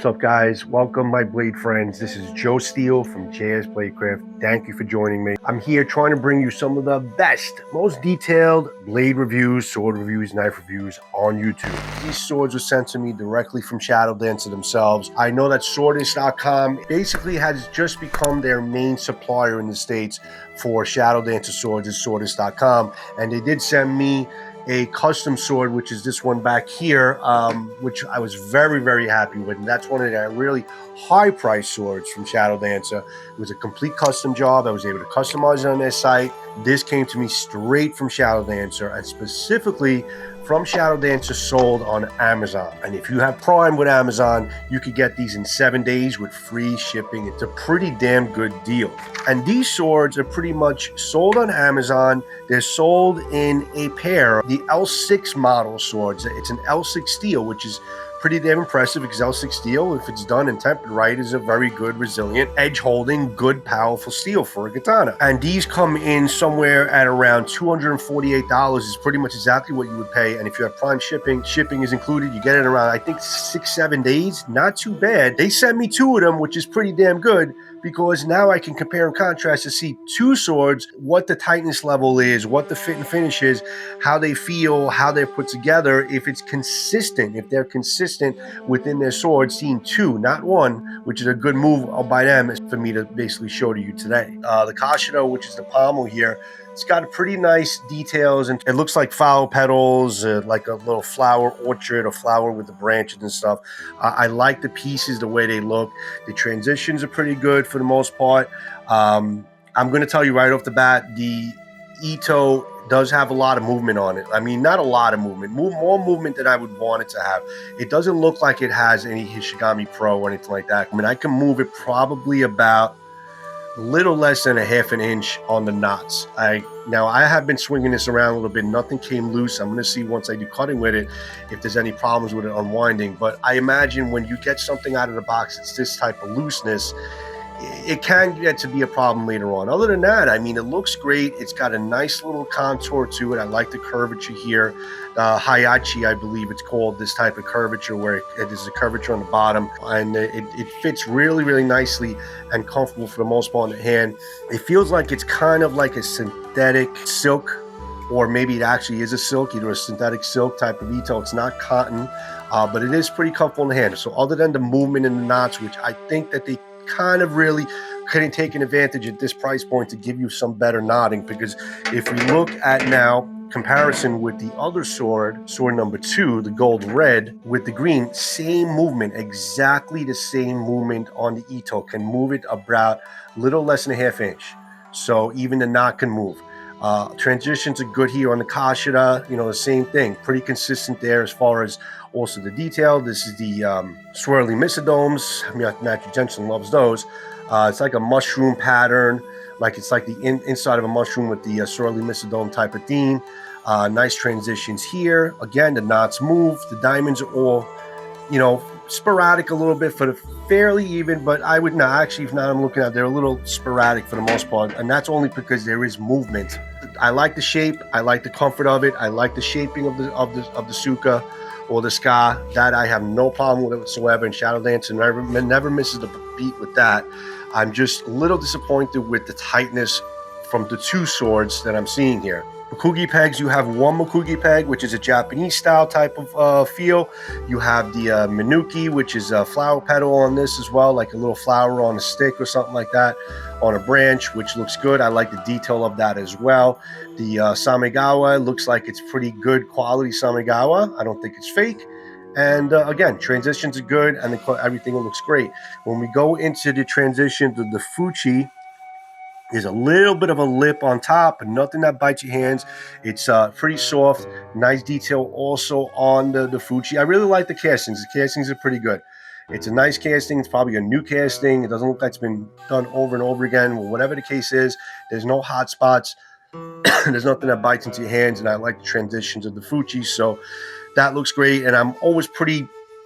up, guys? Welcome, my blade friends. This is Joe Steele from JS Bladecraft. Thank you for joining me. I'm here trying to bring you some of the best, most detailed blade reviews, sword reviews, knife reviews on YouTube. These swords were sent to me directly from Shadow Dancer themselves. I know that Swordist.com basically has just become their main supplier in the States for Shadow Dancer swords, is Swordist.com, and they did send me a custom sword, which is this one back here, which I was very, very happy with. And that's one of their really high-priced swords from Shadow Dancer. It was a complete custom job. I was able to customize it on their site. This came to me straight from Shadow Dancer, and specifically from Shadow Dancer, sold on Amazon. And if you have Prime with Amazon, you could get these in 7 days with free shipping. It's a pretty damn good deal. And these swords are pretty much sold on Amazon. They're sold in a pair, the L6 model swords. It's an L6 steel, which is pretty damn impressive because L6 steel, if it's done and tempered right, is a very good, resilient, edge-holding, good, powerful steel for a katana. And these come in somewhere at around $248 is pretty much exactly what you would pay. And if you have Prime shipping, shipping is included. You get it around, I think, 6-7 days. Not too bad. They sent me 2 of them, which is pretty damn good, because now I can compare and contrast to see 2 swords, what the tightness level is, what the fit and finish is, how they feel, how they're put together, if it's consistent, if they're consistent within their sword. Seeing 2, not 1, which is a good move by them for me to basically show to you today. The Kashida, which is the pommel here, it's got a pretty nice details, and it looks like flower petals, like a little flower orchard, a flower with the branches and stuff. I like the pieces, the way they look. The transitions are pretty good for the most part. I'm going to tell you right off the bat, the Ito does have a lot of movement on it. I mean, not a lot of movement, more movement than I would want it to have. It doesn't look like it has any Hishigami Pro or anything like that. I mean, I can move it probably about a little less than a ½ an inch on the knots. Now I have been swinging this around a little bit. Nothing came loose. I'm going to see once I do cutting with it if there's any problems with it unwinding. But I imagine when you get something out of the box, it's this type of looseness, it can get to be a problem later on. Other than that, I mean, it looks great. It's got a nice little contour to it. I like the curvature here. Hayachi, I believe it's called, this type of curvature where there's a curvature on the bottom, and it fits really, really nicely and comfortable for the most part in the hand. It feels like it's kind of like a synthetic silk, or maybe it actually is a silk, either a synthetic silk type of Ito. It's not cotton, but it is pretty comfortable in the hand. So other than the movement in the knots, which I think that they kind of really couldn't take an advantage at this price point to give you some better knotting, because if we look at now comparison with the other sword number 2, the gold red with the green, same movement, exactly the same movement on the Ito. Can move it about a little less than a ½ inch, so even the knot can move. Transitions are good here on the Kashida, the same thing, pretty consistent there as far as also the detail. This is the swirly misodomes. Matthew Jensen loves those. It's like a mushroom pattern, like it's like the inside of a mushroom with the swirly misodome type of theme. Nice transitions here. Again, the knots move. The diamonds are all, sporadic a little bit, for the fairly even, but I would not actually, if not, I'm looking at, they're a little sporadic for the most part, and that's only because there is movement. I like the shape. I like the comfort of it. I like the shaping of the Suka or the Ska. That I have no problem with it whatsoever. And Shadow Dancer never misses the beat with that. I'm just a little disappointed with the tightness from the 2 swords that I'm seeing here. Makugi pegs, you have one Makugi peg, which is a Japanese style type of feel. You have the Minuki, which is a flower petal on this as well, like a little flower on a stick or something like that on a branch, which looks good. I like the detail of that as well. The Samegawa looks like it's pretty good quality Samegawa. I don't think it's fake. And again, transitions are good, and everything looks great. When we go into the transition to the Fuchi, there's a little bit of a lip on top, but nothing that bites your hands. It's pretty soft. Nice detail also on the Fuchi. I really like the castings. The castings are pretty good. It's a nice casting. It's probably a new casting. It doesn't look like it's been done over and over again. Well, whatever the case is, there's no hot spots. There's nothing that bites into your hands, and I like the transitions of the Fuchi. So that looks great, and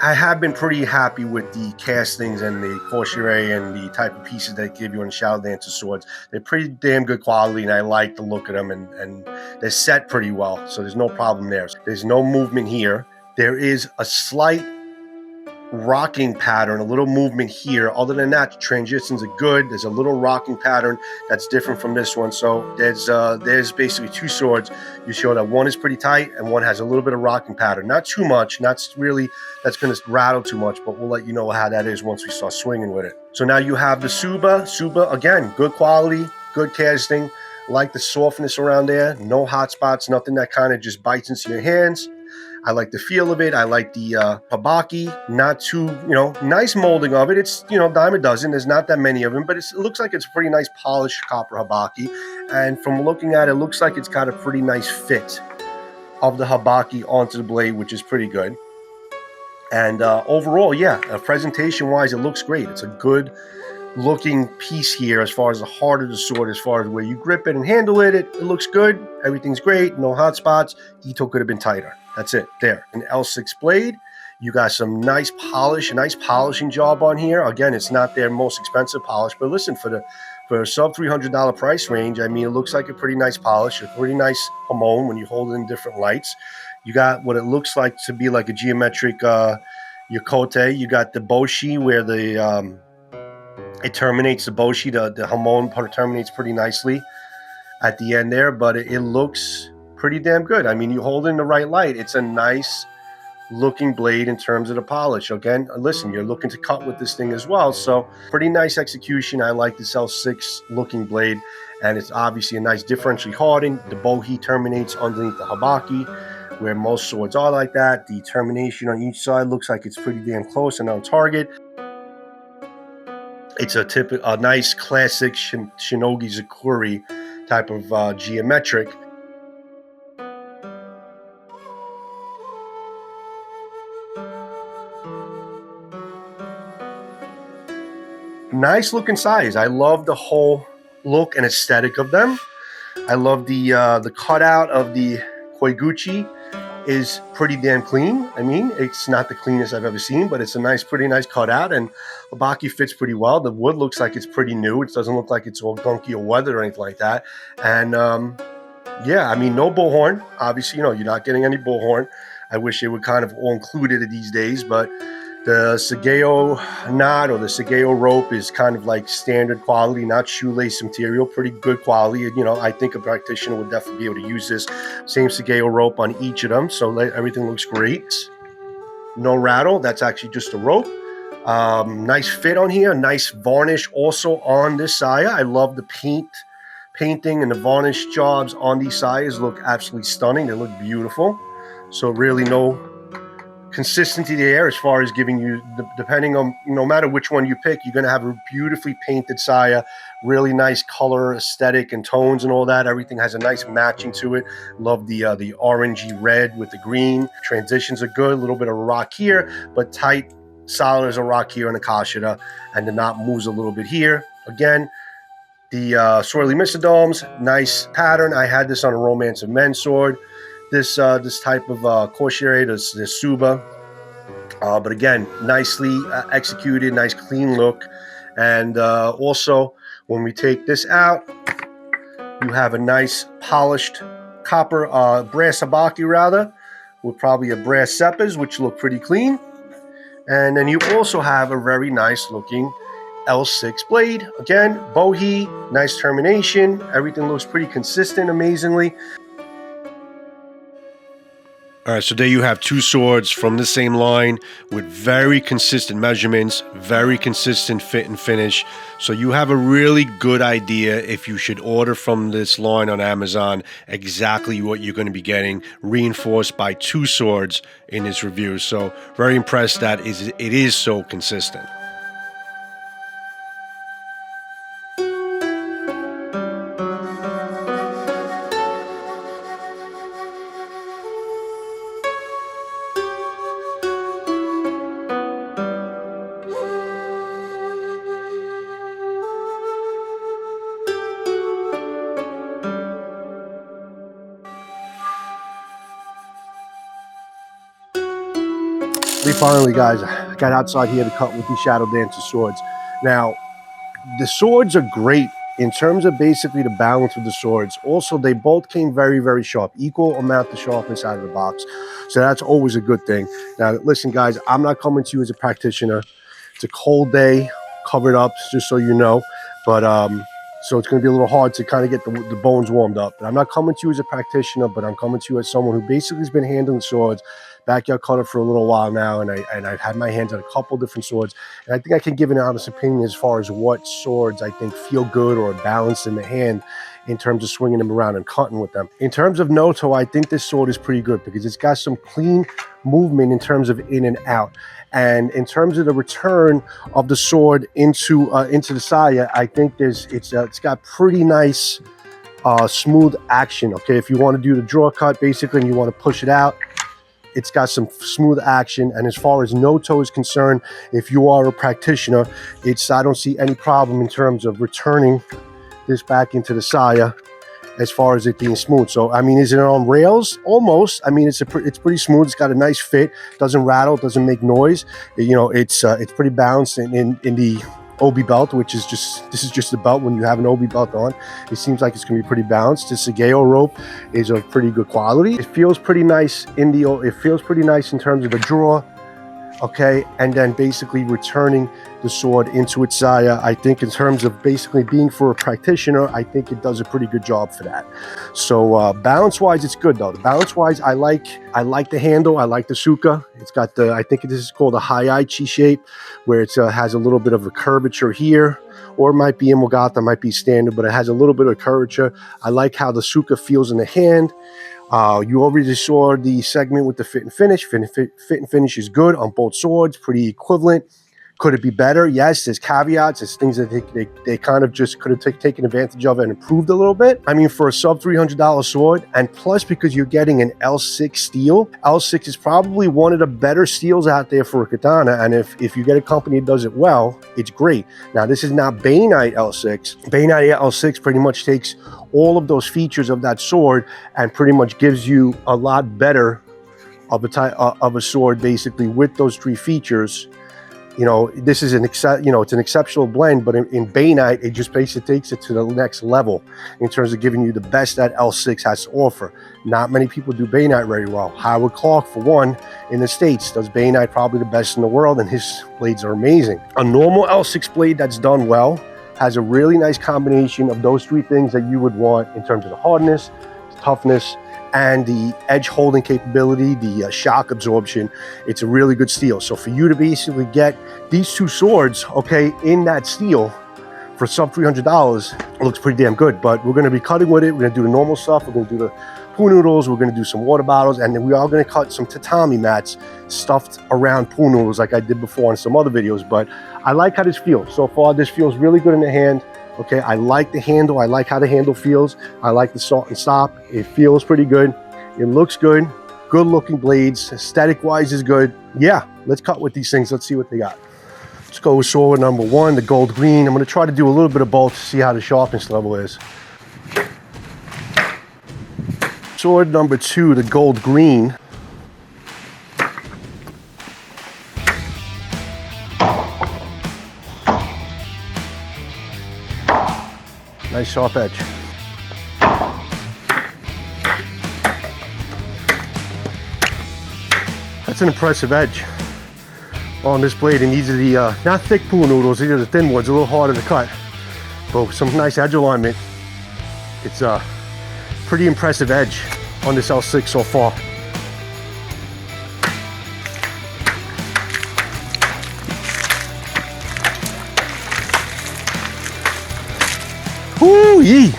I have been pretty happy with the castings and the corchere and the type of pieces they give you on Shadow Dancer swords. They're pretty damn good quality, and I like the look of them, and they're set pretty well, so there's no problem there. There's no movement here. There is a slight rocking pattern, a little movement here. Other than that, the transitions are good. There's a little rocking pattern that's different from this one. So there's basically two swords. You show that one is pretty tight and one has a little bit of rocking pattern. Not too much, not really that's going to rattle too much, but we'll let you know how that is once we start swinging with it. So now you have the Suba. Suba, again, good quality, good casting. Like the softness around there, no hot spots, nothing that kind of just bites into your hands. I like the feel of it. I like the habaki. Not too, nice molding of it. It's, dime a dozen. There's not that many of them, but it looks like it's a pretty nice polished copper habaki. And from looking at it, it looks like it's got a pretty nice fit of the habaki onto the blade, which is pretty good. And overall, yeah, presentation-wise, it looks great. It's a good looking piece here as far as the heart of the sword, as far as where you grip it and handle it. It looks good. Everything's great. No hot spots. Ito could have been tighter. That's it. There. An L6 blade. You got some nice polish, a nice polishing job on here. Again, it's not their most expensive polish, but listen, for a sub $300 price range, I mean, it looks like a pretty nice polish, a pretty nice hamon when you hold it in different lights. You got what it looks like to be like a geometric yokote. You got the boshi where the it terminates, the boshi, the hamon part terminates pretty nicely at the end there, but it looks pretty damn good. I mean, you hold in the right light, it's a nice looking blade in terms of the polish. Again, listen, you're looking to cut with this thing as well, so pretty nice execution. I like this L6 looking blade, and it's obviously a nice differentially hardened. The bohi terminates underneath the habaki, where most swords are like that. The termination on each side looks like it's pretty damn close and on target. It's a nice classic Shinogi Zakuri type of geometric. Nice looking size. I love the whole look and aesthetic of them. I love the cutout of the Koiguchi is pretty damn clean. I mean, it's not the cleanest I've ever seen, but it's a pretty nice cutout, and habaki fits pretty well. The wood looks like it's pretty new. It doesn't look like it's all gunky or weathered or anything like that. And yeah, I mean, no bullhorn. Obviously, you're not getting any bullhorn. I wish they would kind of all include it these days, but the Sageo knot or the Sageo rope is kind of like standard quality, not shoelace material, pretty good quality. I think a practitioner would definitely be able to use this same Sageo rope on each of them, so everything looks great. No rattle, that's actually just a rope. Nice fit on here, nice varnish also on this saya. I love the painting and the varnish jobs on these sayas look absolutely stunning. They look beautiful. So really no consistency there as far as giving you, depending on, no matter which one you pick, you're going to have a beautifully painted saya, really nice color aesthetic and tones and all that. Everything has a nice matching to it. Love the orangey red with the green. Transitions are good. A little bit of rock here, but tight, solid as a rock here on the kashira, and the knot moves a little bit here. Again, the swirly misodomes, nice pattern. I had this on a Romance of Men sword. This type of Koshire, this Suba. But again, nicely executed, nice clean look. And also, when we take this out, you have a nice polished copper, brass habaki rather, with probably a brass seppas, which look pretty clean. And then you also have a very nice looking L6 blade. Again, bohi, nice termination. Everything looks pretty consistent, amazingly. All right, so there you have two swords from the same line with very consistent measurements, very consistent fit and finish. So you have a really good idea if you should order from this line on Amazon exactly what you're going to be getting, reinforced by two swords in this review. So very impressed that it is so consistent. We finally, guys, got outside here to cut with these Shadow Dancer swords. Now, the swords are great in terms of basically the balance of the swords, also they both came very, very sharp, equal amount of sharpness out of the box. So that's always a good thing. Now, listen, guys, I'm not coming to you as a practitioner. It's a cold day, covered up, just so you know. But so it's going to be a little hard to kind of get the bones warmed up. But I'm not coming to you as a practitioner, but I'm coming to you as someone who basically has been handling swords, backyard cutter for a little while now, and I've had my hands on a couple different swords, and I think I can give an honest opinion as far as what swords I think feel good or balanced in the hand in terms of swinging them around and cutting with them. In terms of no-toe, I think this sword is pretty good because it's got some clean movement in terms of in and out. And in terms of the return of the sword into the saya, I think it's got pretty nice smooth action. Okay, if you want to do the draw cut basically and you want to push it out, it's got some smooth action. And as far as no-toe is concerned, if you are a practitioner, I don't see any problem in terms of returning this back into the saya as far as it being smooth. So I mean, is it on rails? Almost. I mean, it's pretty smooth. It's got a nice fit, doesn't rattle, doesn't make noise. You know, it's pretty balanced in the obi belt, which is this is just the belt when you have an obi belt on. It seems like it's gonna be pretty balanced. The Sageo rope is of pretty good quality. It feels pretty nice it feels pretty nice in terms of the draw. Okay, and then basically returning the sword into its saya. I think in terms of basically being for a practitioner, I think it does a pretty good job for that. So balance wise, it's good though. The balance wise, I like the handle. I like the suka. It's got I think this is called a Haiichi shape, where it has a little bit of a curvature here, or it might be Imogata, might be standard, but it has a little bit of curvature. I like how the suka feels in the hand. You already saw the segment with the fit and finish. Fit and finish is good on both swords, pretty equivalent. Could it be better? Yes, there's caveats. There's things that they kind of just could have taken advantage of and improved a little bit. I mean, for a sub $300 sword, and plus because you're getting an L6 steel, L6 is probably one of the better steels out there for a katana. And if you get a company that does it well, it's great. Now, this is not Bainite L6. Bainite L6 pretty much takes all of those features of that sword and pretty much gives you a lot better of a sword, basically with those three features. You know, this is it's an exceptional blend, but in Bainite, it just basically takes it to the next level in terms of giving you the best that L6 has to offer. Not many people do Bainite very well. Howard Clark, for one, in the States, does Bainite probably the best in the world, and his blades are amazing. A normal L6 blade that's done well has a really nice combination of those three things that you would want in terms of the hardness, the toughness, and the edge holding capability, the shock absorption. It's a really good steel. So for you to basically get these two swords, okay, in that steel for sub $300, it looks pretty damn good. But we're gonna be cutting with it. We're gonna do the normal stuff. We're gonna do the pool noodles. We're gonna do some water bottles, and then we are gonna cut some tatami mats stuffed around pool noodles like I did before in some other videos. But I like how this feels. So far, this feels really good in the hand. Okay, I like the handle. I like how the handle feels. I like the salt and stop. It feels pretty good. It looks good. Good looking blades. Aesthetic wise is good. Yeah, let's cut with these things. Let's see what they got. Let's go with sword number one, the gold green. I'm going to try to do a little bit of both to see how the sharpness level is. Sword number two, the gold green. Nice sharp edge. That's an impressive edge on this blade, and these are the not thick pool noodles, these are the thin ones, a little harder to cut, but with some nice edge alignment. It's a pretty impressive edge on this L6 so far. Woo-yee!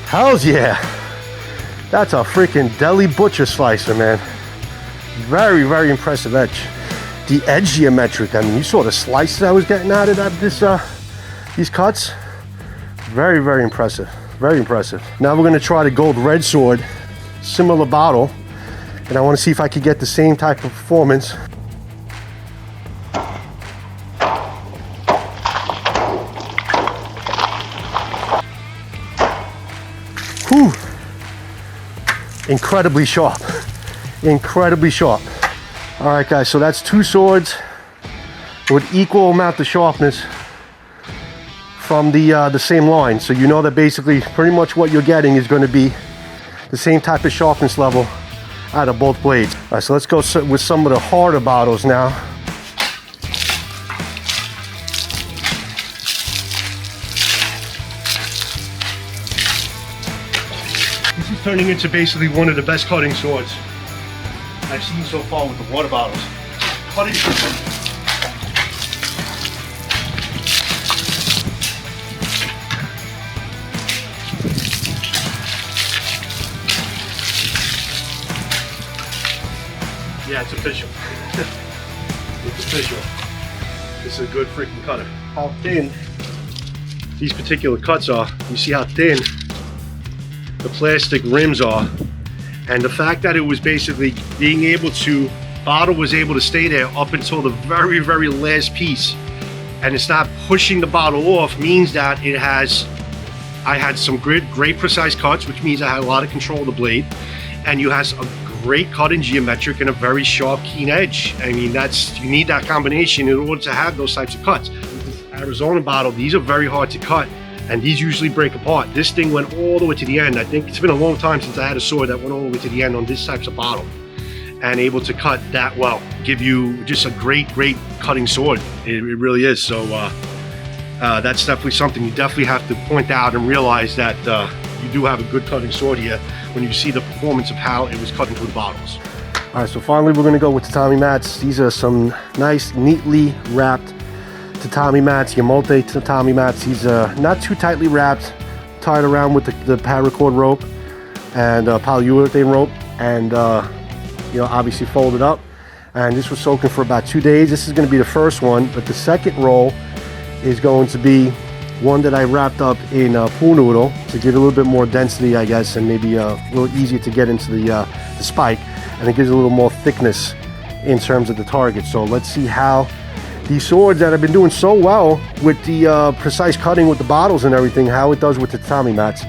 Hells yeah! That's a freaking deli butcher slicer, man. Very, very impressive edge. The edge geometric, I mean, you saw the slices I was getting out of these cuts. Very, very impressive. Very impressive. Now we're gonna try the gold red sword, similar bottle, and I wanna see if I could get the same type of performance. Whew. Incredibly sharp. Incredibly sharp. All right, guys, so that's two swords with equal amount of sharpness from the same line. So you know that basically pretty much what you're getting is going to be the same type of sharpness level out of both blades. All right, so let's go with some of the harder bottles now. This is turning into basically one of the best cutting swords I've seen so far with the water bottles. Cutting. Yeah, it's official. It's official. This is a good freaking cutter. How thin these particular cuts are. You see how thin the plastic rims are. And the fact that it was basically being able to, bottle was able to stay there up until the very, very last piece. And it's not pushing the bottle off means that it has, I had some great precise cuts, which means I had a lot of control of the blade. And you have a great cut in geometric and a very sharp, keen edge. I mean, you need that combination in order to have those types of cuts. With this Arizona bottle, these are very hard to cut, and these usually break apart. This thing went all the way to the end. I think it's been a long time since I had a sword that went all the way to the end on this types of bottle, and able to cut that well, give you just a great cutting sword. It really is. So that's definitely something you definitely have to point out and realize that you do have a good cutting sword here when you see the performance of how it was cutting through the bottles. All right, so finally we're gonna go with tatami mats. These are some nice, neatly wrapped tatami mats, Yamote tatami mats. These are not too tightly wrapped, tied around with the paracord rope and polyurethane rope, and you know, obviously folded up. And this was soaking for about 2 days. This is gonna be the first one, but the second roll is going to be one that I wrapped up in pool noodle to give it a little bit more density, I guess, and maybe a little easier to get into the spike, and it gives a little more thickness in terms of the target. So let's see how these swords that have been doing so well with the precise cutting with the bottles and everything, how it does with the tatami mats.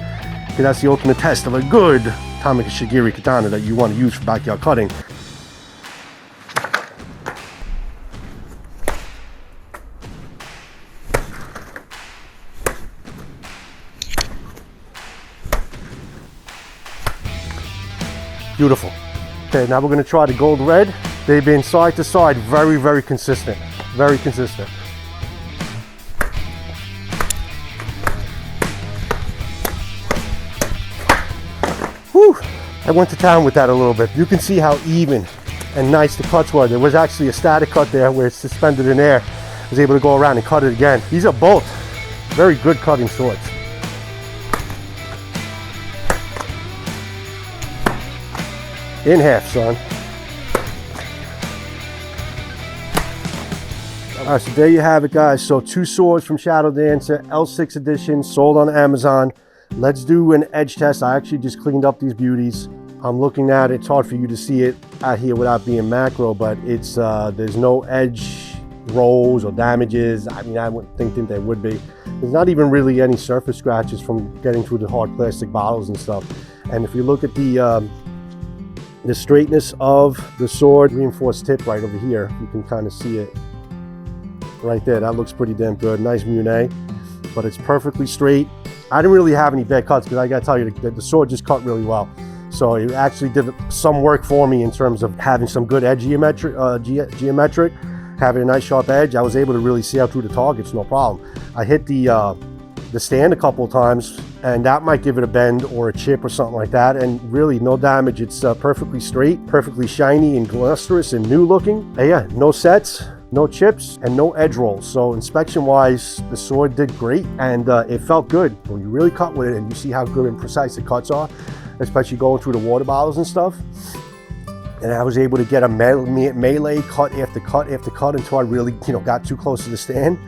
Because that's the ultimate test of a good Tameshigiri katana that you want to use for backyard cutting. Beautiful. Okay, now we're going to try the gold red. They've been side to side, very consistent. Very consistent. Whew! I went to town with that a little bit. You can see how even and nice the cuts were. There was actually a static cut there where it's suspended in air. I was able to go around and cut it again. These are both very good cutting swords. In half, son. All right, so there you have it, guys. So 2 swords from Shadow Dancer, L6 edition, sold on Amazon. Let's do an edge test. I actually just cleaned up these beauties. I'm looking at it. It's hard for you to see it out here without being macro, but it's there's no edge rolls or damages. I mean, I wouldn't think there would be. There's not even really any surface scratches from getting through the hard plastic bottles and stuff. And if you look at the straightness of the sword, reinforced tip right over here, you can kind of see it right there. That looks pretty damn good. Nice Munet, but it's perfectly straight. I didn't really have any bad cuts because I gotta tell you, the sword just cut really well. So it actually did some work for me in terms of having some good edge geometric, having a nice sharp edge. I was able to really see out through the targets, no problem. I hit the stand a couple of times, and that might give it a bend or a chip or something like that, and really no damage. It's perfectly straight, perfectly shiny and lustrous and new looking. And yeah, no sets, no chips, and no edge rolls. So inspection wise, the sword did great, and it felt good. When you really cut with it and you see how good and precise the cuts are, especially going through the water bottles and stuff. And I was able to get a melee cut after cut after cut until I really, got too close to the stand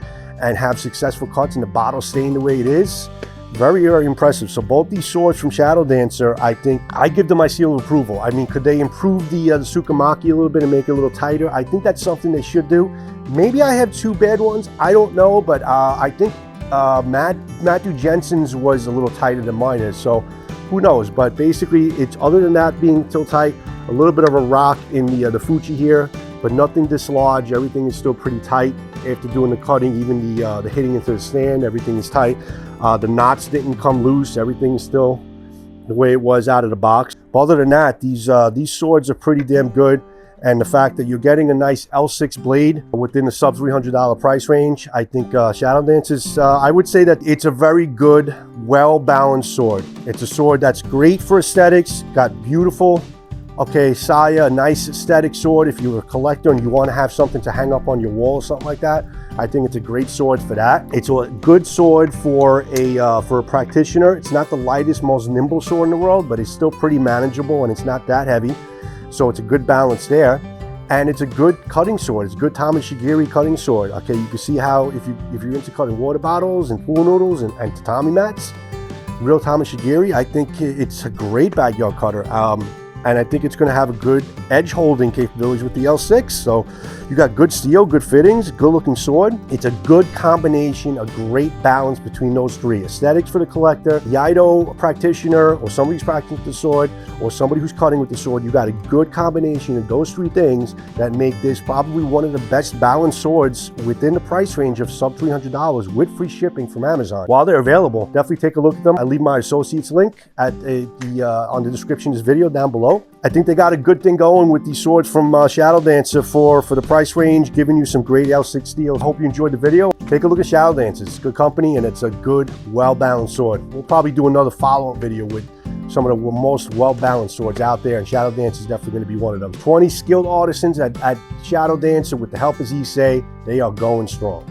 and have successful cuts and the bottle staying the way it is. Very impressive. So both these swords from Shadow Dancer, I think I give them my seal of approval. I mean, could they improve the Tsukamaki a little bit and make it a little tighter? I think that's something they should do. Maybe I have 2 bad ones. I don't know, but I think Matthew Jensen's was a little tighter than mine is. So who knows? But basically, it's other than that being still tight, a little bit of a rock in the Fuchi here. but nothing dislodged. Everything is still pretty tight after doing the cutting. Even the hitting into the stand, everything is tight. The knots didn't come loose. Everything is still the way it was out of the box. But other than that, these swords are pretty damn good. And the fact that you're getting a nice L6 blade within the sub $300 price range, I think Shadow Dance is, I would say that it's a very good, well-balanced sword. It's a sword that's great for aesthetics, got beautiful, saya, a nice aesthetic sword. If you're a collector and you want to have something to hang up on your wall or something like that, I think it's a great sword for that. It's a good sword for a practitioner. It's not the lightest, most nimble sword in the world, but it's still pretty manageable and it's not that heavy. So it's a good balance there, and it's a good cutting sword. It's a good Tameshigiri cutting sword. Okay, you can see how if you're into cutting water bottles and pool noodles and tatami mats, real Tameshigiri, I think it's a great backyard cutter. And I think it's going to have a good edge holding capabilities with the L6. So you got good steel, good fittings, good looking sword. It's a good combination, a great balance between those three. Aesthetics for the collector, the Ido practitioner, or somebody who's practicing with the sword, or somebody who's cutting with the sword. You got a good combination of those three things that make this probably one of the best balanced swords within the price range of sub $300 with free shipping from Amazon. While they're available, definitely take a look at them. I leave my associates link at on the description of this video down below. I think they got a good thing going with these swords from Shadow Dancer for the price range, giving you some great L6 steel. Hope you enjoyed the video. Take a look at Shadow Dancer. It's a good company and it's a good, well-balanced sword. We'll probably do another follow-up video with some of the most well-balanced swords out there, and Shadow Dancer is definitely going to be one of them. 20 skilled artisans at Shadow Dancer with the help of iz2wc. They are going strong.